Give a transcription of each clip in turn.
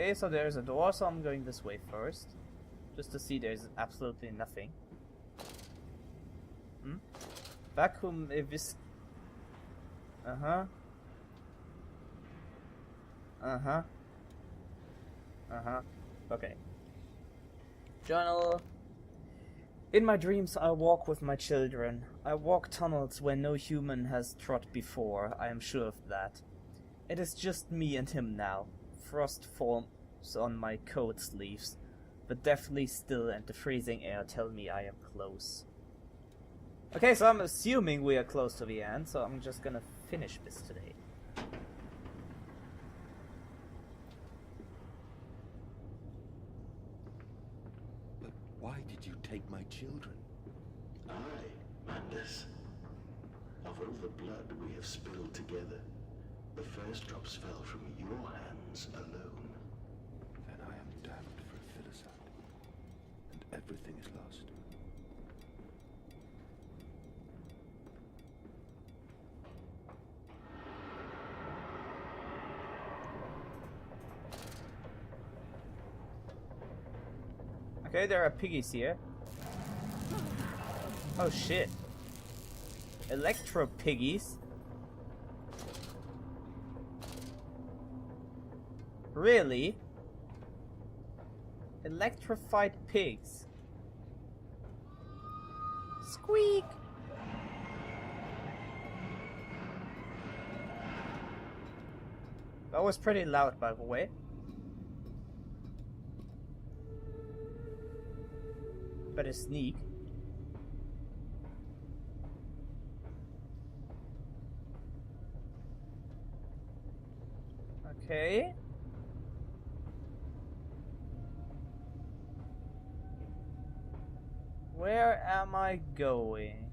Okay, so there's a door, so I'm going this way first. Just to see there's absolutely nothing. Hmm? Vacuum evis... Uh-huh. Uh-huh. Uh-huh. Okay. Journal. In my dreams I walk with my children. I walk tunnels where no human has trod before, I am sure of that. It is just me and him now. Frost forms on my coat sleeves, but deathly still and the freezing air tell me I am close. Okay, so I'm assuming we are close to the end, so I'm just gonna finish this today. But why did you take my children? Madness. Of all the blood we have spilled together, the first drops fell from your hands alone. Then I am damned for a filicide, and everything is lost. Okay, there are piggies here. Oh shit. Electro piggies? Really? Electrified pigs. Squeak! That was pretty loud, by the way. Better sneak. Okay. Where am I going?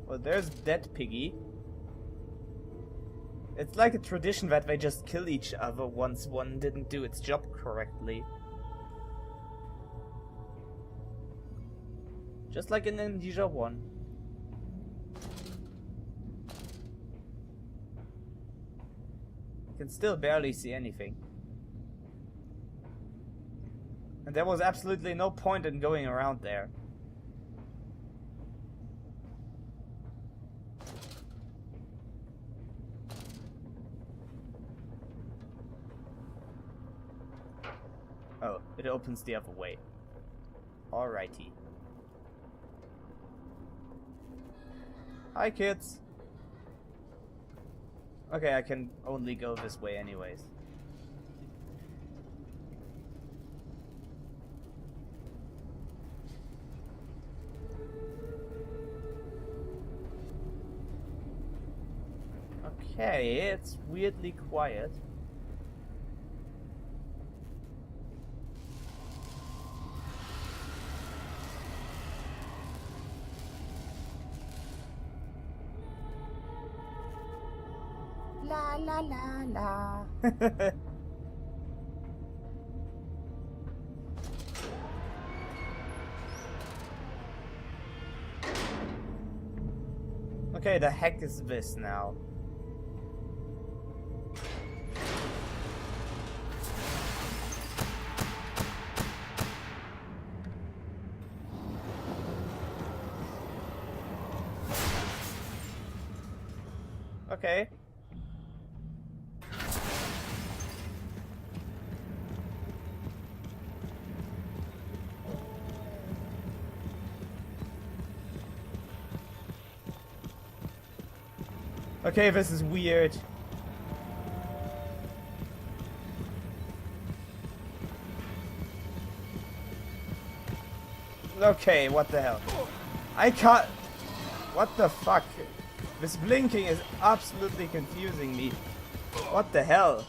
Well, there's dead piggy. It's like a tradition that they just kill each other once one didn't do its job correctly. Just like in Amnesia 1. You can still barely see anything. And there was absolutely no point in going around there. Oh, it opens the other way. Alrighty. Hi, kids. Okay, I can only go this way anyways. Okay, it's weirdly quiet. La la la la. Okay, the heck is this now? Okay. Okay, this is weird. Okay, what the hell? I can't... What the fuck? This blinking is absolutely confusing me. What the hell?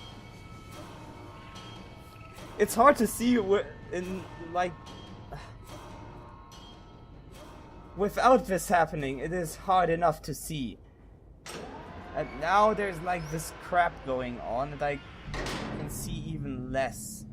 It's hard to see in, like... Without this happening, it is hard enough to see. And now there's like this crap going on that I can see even less.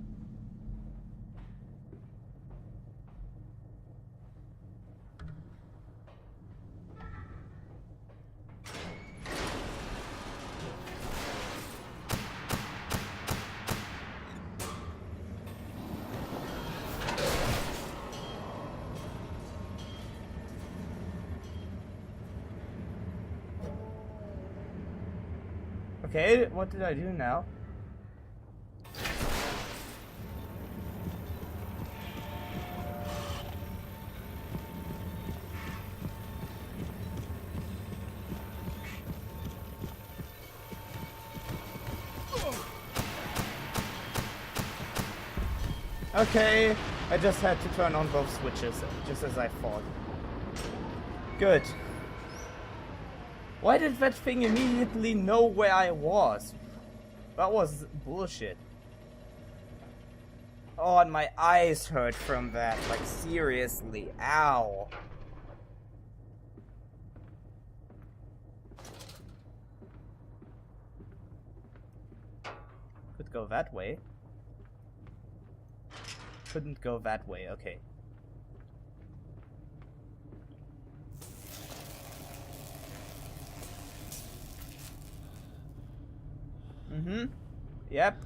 Okay, what did I do now? Okay, I just had to turn on both switches, just as I thought. Good. Why did that thing immediately know where I was? That was bullshit. Oh, and my eyes hurt from that. Like, seriously. Ow. Could go that way. Couldn't go that way, okay. Yep.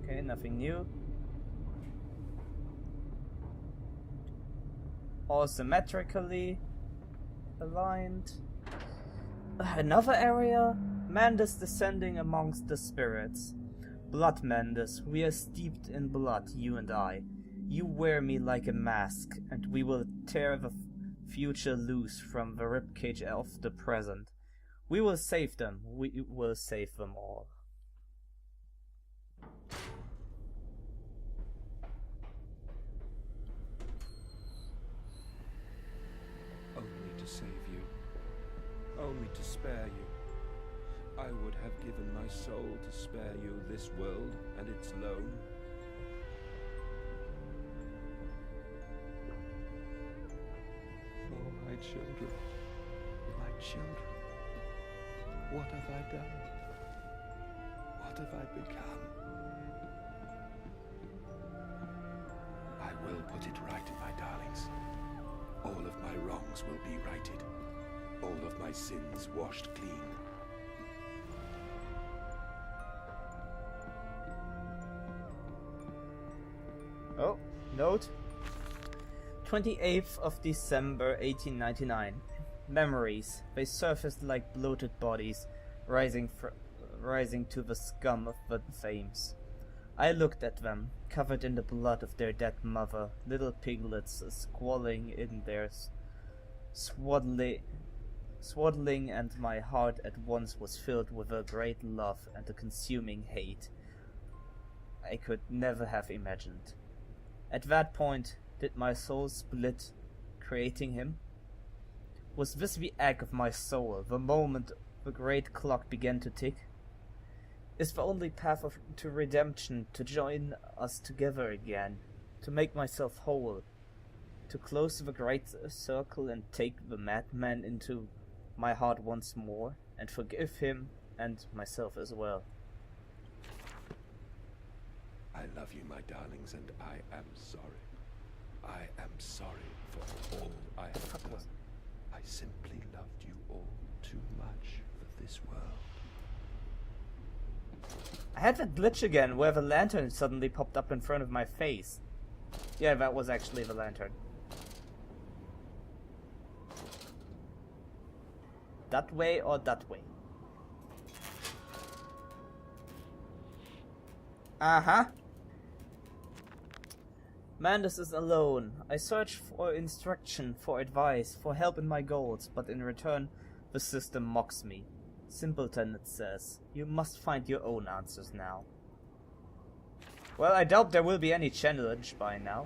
Okay, nothing new. All symmetrically aligned. Another area? Mandus descending amongst the spirits. Blood, Mandus, we are steeped in blood, you and I. You wear me like a mask, and we will tear the future loose from the ribcage of the present. We will save them. We will save them all. Only to save you. Only to spare you. I would have given my soul to spare you this world and its loan. Oh, my children. My children. What have I done? What have I become? I will put it right, my darlings. All of my wrongs will be righted. All of my sins washed clean. Oh, note. 28th of December 1899. Memories. They surfaced like bloated bodies, rising to the scum of the Thames. I looked at them, covered in the blood of their dead mother, little piglets squalling in their swaddling, and my heart at once was filled with a great love and a consuming hate I could never have imagined. At that point, did my soul split, creating him? Was this the egg of my soul, the moment the great clock began to tick? Is the only path to redemption to join us together again, to make myself whole, to close the great circle and take the madman into my heart once more, and forgive him and myself as well? I love you, my darlings, and I am sorry. I am sorry for all I have done. I simply loved you all too much for this world. I had that glitch again, where the lantern suddenly popped up in front of my face. Yeah, that was actually the lantern. That way or that way? Uh-huh. Mandus is alone. I search for instruction, for advice, for help in my goals, but in return, the system mocks me. Simpleton, it says. You must find your own answers now. Well, I doubt there will be any challenge by now.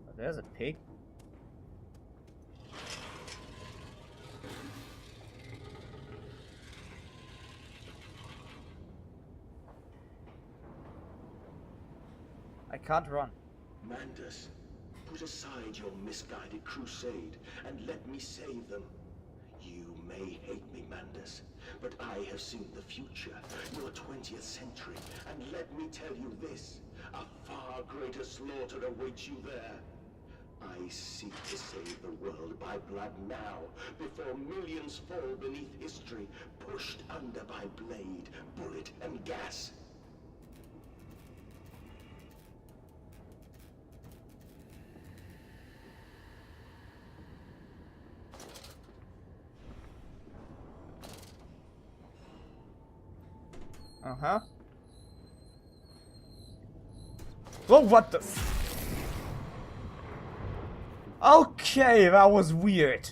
Oh, there's a pig. I can't run. Mandus, put aside your misguided crusade and let me save them. You may hate me, Mandus, but I have seen the future, your 20th century, and let me tell you this, a far greater slaughter awaits you there. I seek to save the world by blood now, before millions fall beneath history, pushed under by blade, bullet, and gas. Uh-huh. Whoa, what the... Okay, that was weird.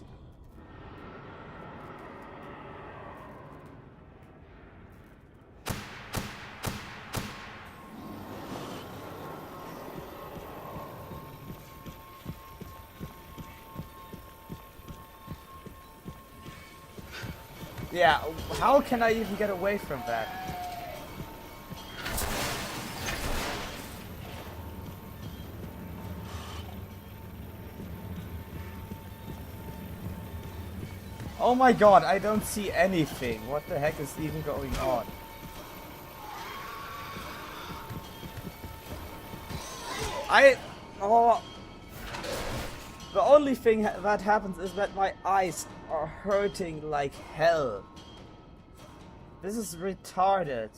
Yeah, how can I even get away from that? Oh my god, I don't see anything. What the heck is even going on? Oh... The only thing that happens is that my eyes are hurting like hell. This is retarded.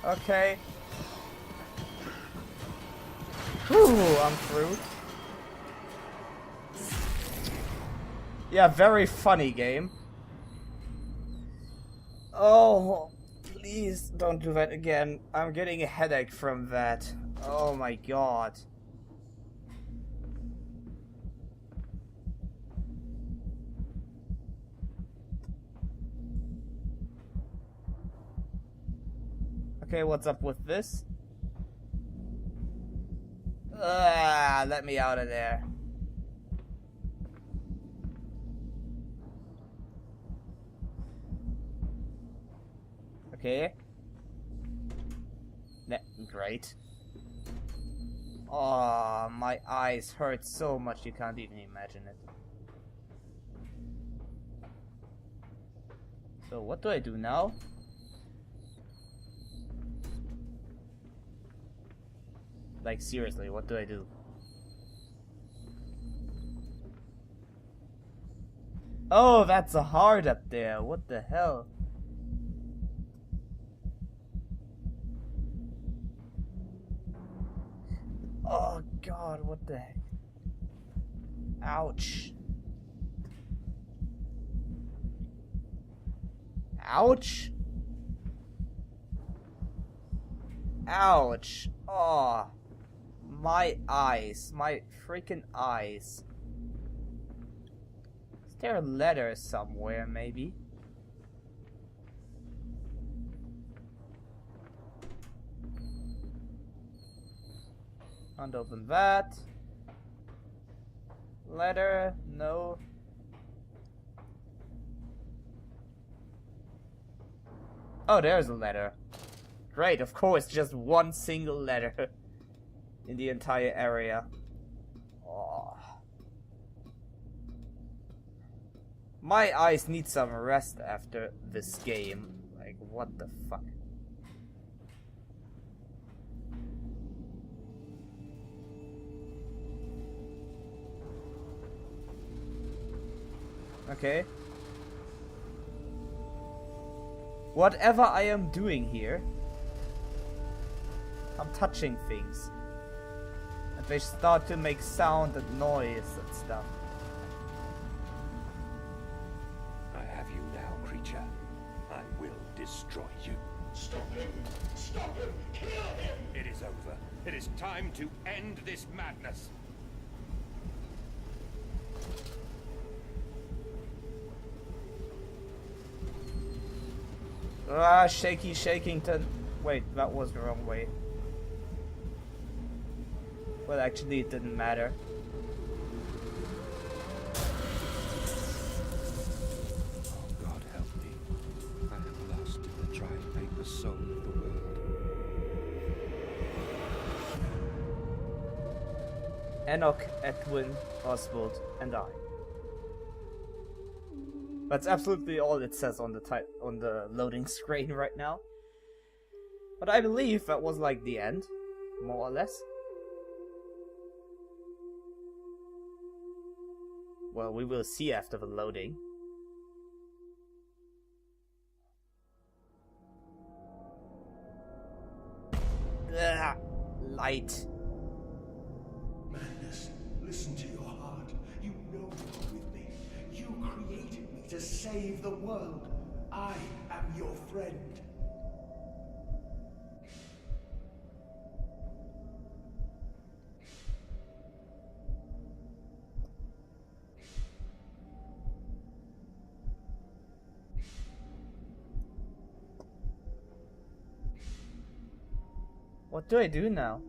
Okay. Whew, I'm through. Yeah, very funny game. Oh, please don't do that again. I'm getting a headache from that. Oh my god. Okay, what's up with this? Let me out of there. Okay. Great. Oh, my eyes hurt so much you can't even imagine it. So what do I do now? Like, seriously, what do I do? Oh, that's a heart up there. What the hell? Oh, God, what the heck? Ouch. Ouch? Ouch. Oh. My eyes. My freaking eyes. Is there a letter somewhere, maybe? Can't open that. Letter, no. Oh, there's a letter. Great, of course, just one single letter in the entire area. Oh. My eyes need some rest after this game. Like, what the fuck? Okay. Whatever I am doing here, I'm touching things. And they start to make sound and noise and stuff. I have you now, creature. I will destroy you. Stop him! Stop him! Kill him! It is over. It is time to end this madness. Ah, shaky Shakington. Wait, that was the wrong way. Well, actually, it didn't matter. Oh, God help me. I am lost in the dry paper soul of the world. Enoch, Edwin, Oswald, and I. That's absolutely all it says on the loading screen right now. But I believe that was like the end. more or less. Well, we will see after the loading. Ugh, light. Madness, listen to your heart. You know you're with me. You created me to save the world. I am your friend. What do I do now?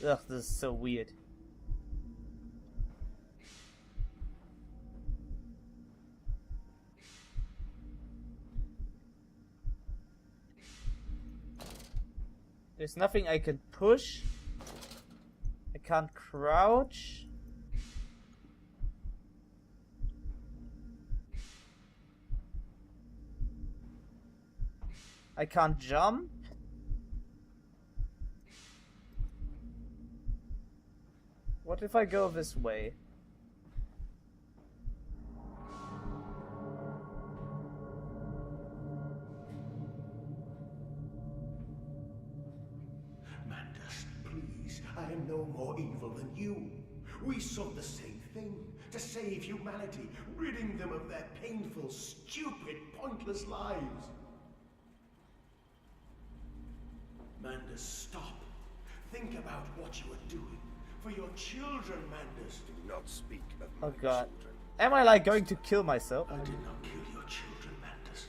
Ugh, this is so weird. There's nothing I can push. I can't crouch. I can't jump. What if I go this way? Mandus, please, I am no more evil than you. We sought the same thing, to save humanity, ridding them of their painful, stupid, pointless lives. Mandus, stop. Think about what you are doing. For your children, Mandus. Do not speak of my Oh god. children. Am I like going to kill myself? I did not kill your children, Mandus.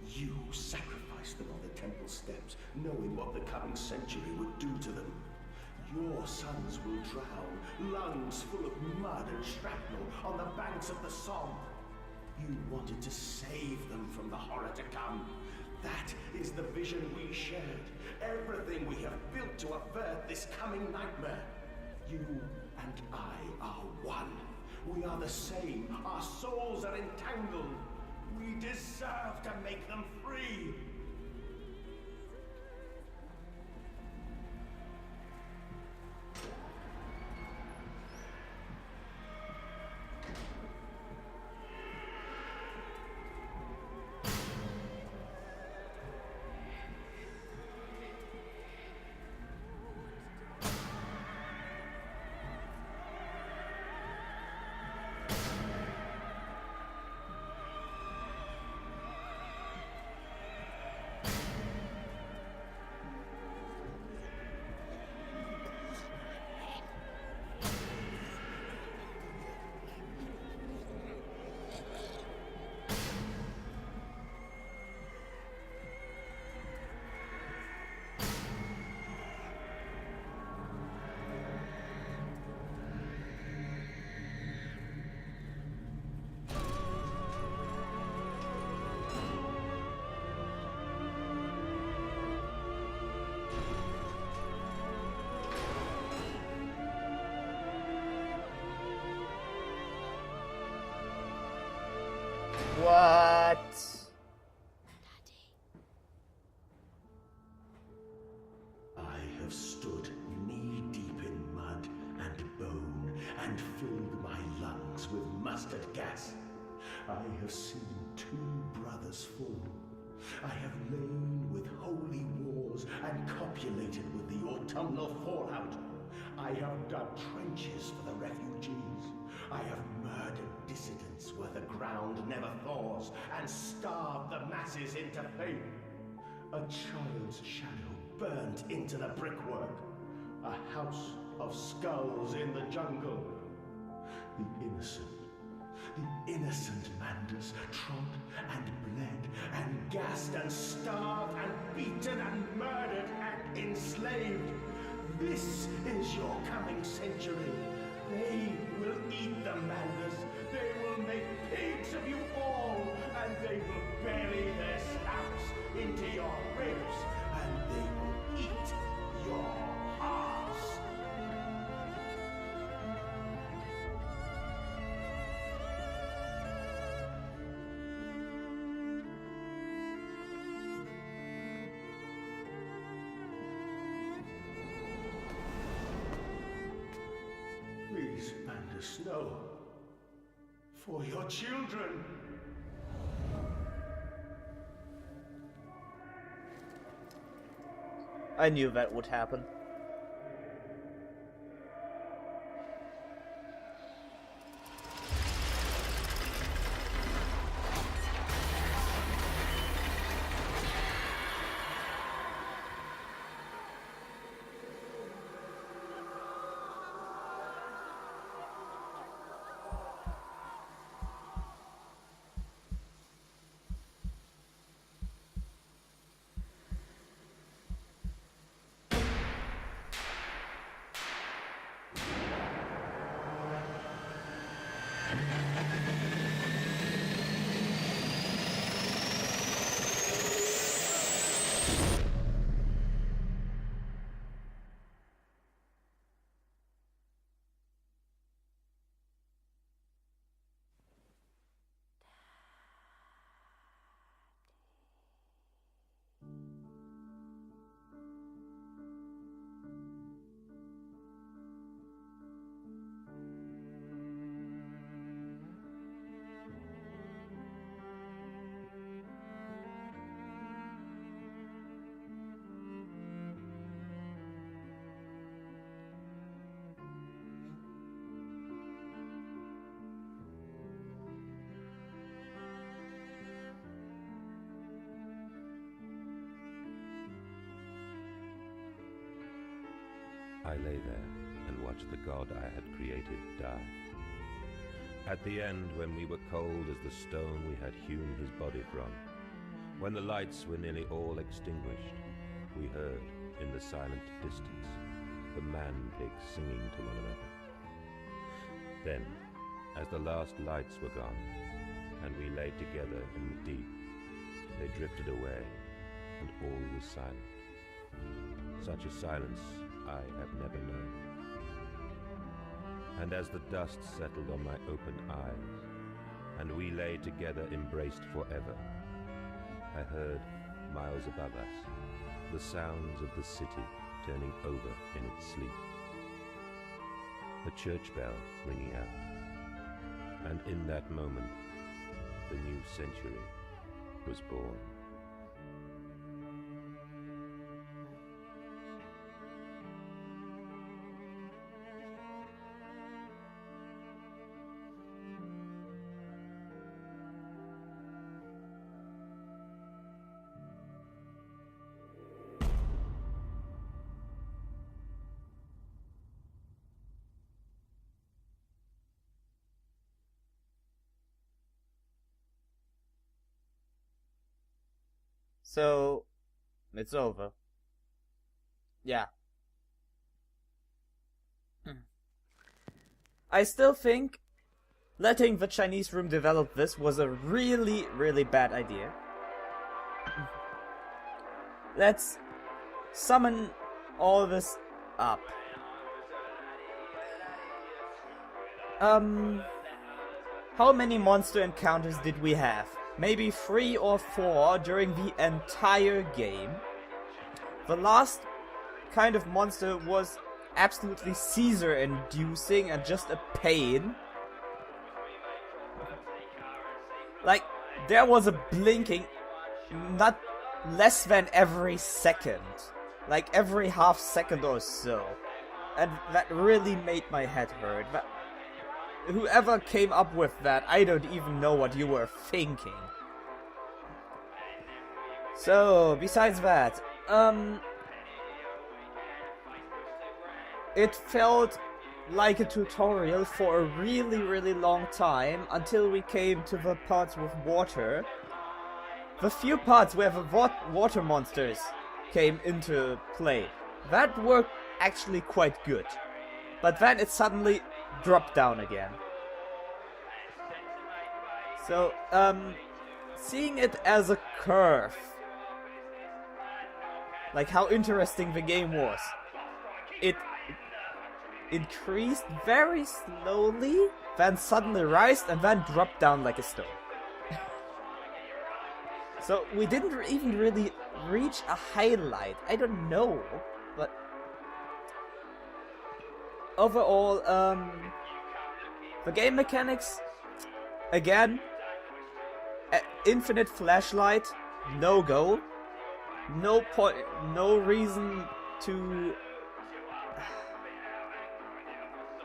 You sacrificed them on the temple steps, knowing what the coming century would do to them. Your sons will drown, lungs full of mud and shrapnel, on the banks of the Somme. You wanted to save them from the horror to come. That is the vision we shared. Everything we have built to avert this coming nightmare. You and I are one. We are the same. Our souls are entangled. We deserve to make them free. What? I have stood knee-deep in mud and bone and filled my lungs with mustard gas. I have seen 2 brothers fall. I have lain with holy wars and copulated with the autumnal fallout. I have dug trenches for the refugees. I have murdered dissidents where the ground never thaws and starved the masses into faith. A child's shadow burnt into the brickwork. A house of skulls in the jungle. The innocent Mandus trod and bled and gassed and starved and beaten and murdered and enslaved. This is your coming century. They will eat the Mandus. They will make pigs of you all, and they will bury their snouts into your ribs, and they will eat your hearts. the snow. For your children. I knew that would happen. I lay there and watched the god I had created die. At the end, when we were cold as the stone we had hewn his body from, when the lights were nearly all extinguished, we heard, in the silent distance, the man-pigs singing to one another. Then, as the last lights were gone, and we lay together in the deep, they drifted away, and all was silent. Such a silence I have never known. And as the dust settled on my open eyes, and we lay together embraced forever, I heard, miles above us, the sounds of the city turning over in its sleep. The church bell ringing out, and in that moment, the new century was born. So, it's over. Yeah. I still think letting the Chinese room develop this was a really, really bad idea. Let's summon all this up. How many monster encounters did we have? Maybe 3 or 4 during the entire game. The last kind of monster was absolutely Caesar-inducing and just a pain. Like, there was a blinking not less than every second. Like, every half second or so. And that really made my head hurt. But whoever came up with that, I don't even know what you were thinking. So, besides that, it felt like a tutorial for a really, really long time until we came to the parts with water. The few parts where the water monsters came into play, that worked actually quite good. But then it suddenly dropped down again. So, seeing it as a curve, like how interesting the game was, it increased very slowly, then suddenly rised, and then dropped down like a stone. So we didn't even really reach a highlight. I don't know, but overall, The game mechanics, again, infinite flashlight, no go. No point, no reason to...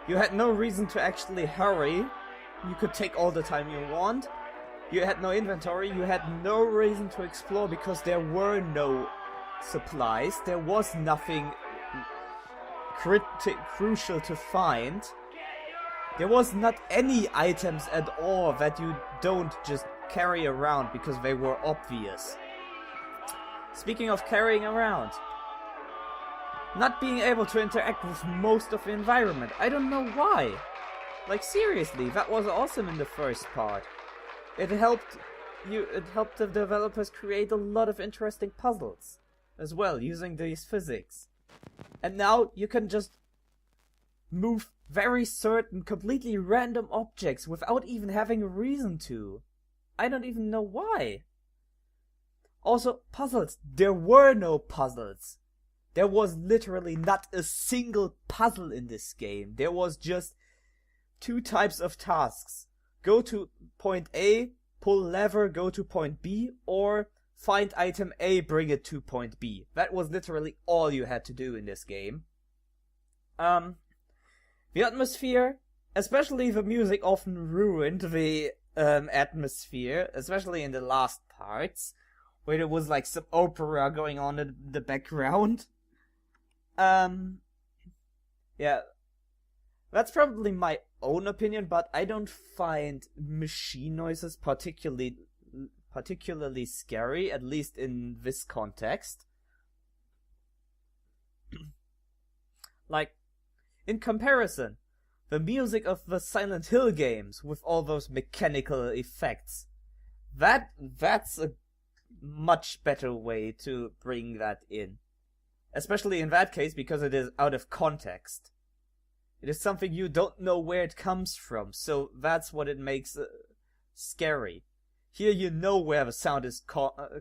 You had no reason to actually hurry. You could take all the time you want. You had no inventory, you had no reason to explore because there were no supplies. There was nothing crucial to find. There was not any items at all that you don't just carry around because they were obvious. Speaking of carrying around, not being able to interact with most of the environment. I don't know why. Like seriously, that was awesome in the first part. It helped the developers create a lot of interesting puzzles as well using these physics. And now you can just move very certain, completely random objects without even having a reason to. I don't even know why. Also, puzzles. There were no puzzles. There was literally not a single puzzle in this game. There was just two types of tasks. Go to point A, pull lever, go to point B, or find item A, bring it to point B. That was literally all you had to do in this game. The atmosphere, especially the music, often ruined the atmosphere, especially in the last parts, where there was like some opera going on in the background. Yeah, that's probably my own opinion, but I don't find machine noises particularly scary, at least in this context. Like, in comparison, the music of the Silent Hill games with all those mechanical effects, that's a much better way to bring that in. Especially in that case because it is out of context. It is something you don't know where it comes from, so that's what it makes scary. Here you know where the sound is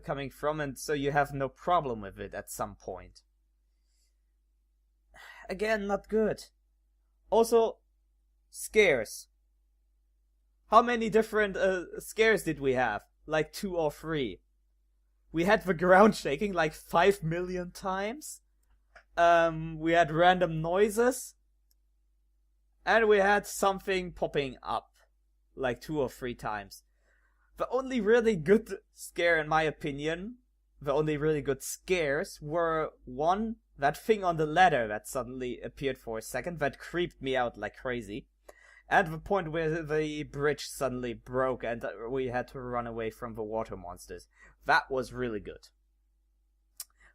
coming from, and so you have no problem with it at some point. Again, not good. Also, scares. How many different scares did we have? Like 2 or 3. We had the ground shaking like 5 million times. We had random noises. And we had something popping up like 2 or 3 times. The only really good scare, in my opinion, the only really good scares were, one, that thing on the ladder that suddenly appeared for a second, that creeped me out like crazy. And the point where the bridge suddenly broke and we had to run away from the water monsters. That was really good.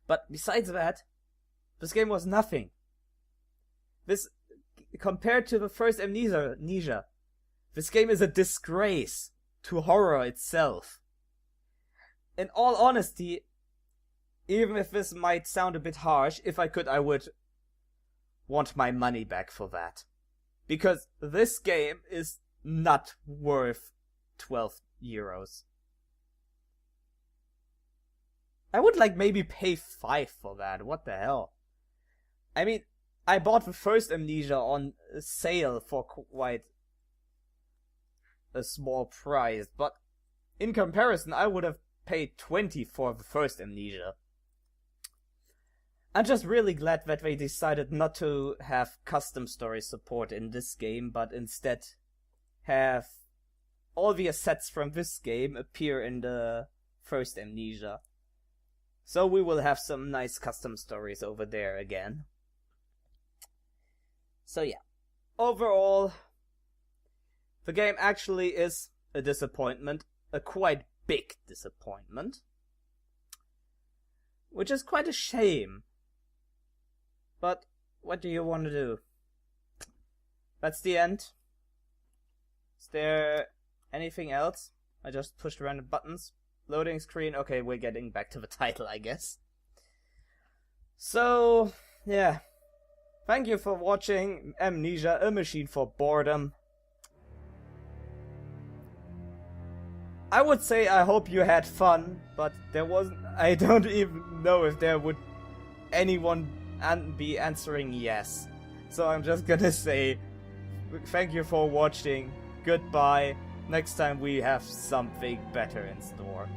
But besides that, this game was nothing. This, compared to the first Amnesia, this game is a disgrace to horror itself. In all honesty, even if this might sound a bit harsh, if I could, I would want my money back for that. Because this game is not worth 12 euros. I would like maybe pay 5 for that, what the hell. I mean, I bought the first Amnesia on sale for quite a small price, but in comparison I would have paid 20 for the first Amnesia. I'm just really glad that they decided not to have custom story support in this game, but instead have all the assets from this game appear in the first Amnesia. So we will have some nice custom stories over there again. So yeah, overall, the game actually is a disappointment, a quite big disappointment. Which is quite a shame. But what do you want to do? That's the end. Is there anything else? I just pushed random buttons. Loading screen. Okay, we're getting back to the title, I guess. So, yeah. Thank you for watching Amnesia, a machine for boredom. I would say I hope you had fun, but there wasn't... I don't even know if there would anyone be answering yes. So I'm just gonna say thank you for watching. Goodbye. Next time we have something better in store.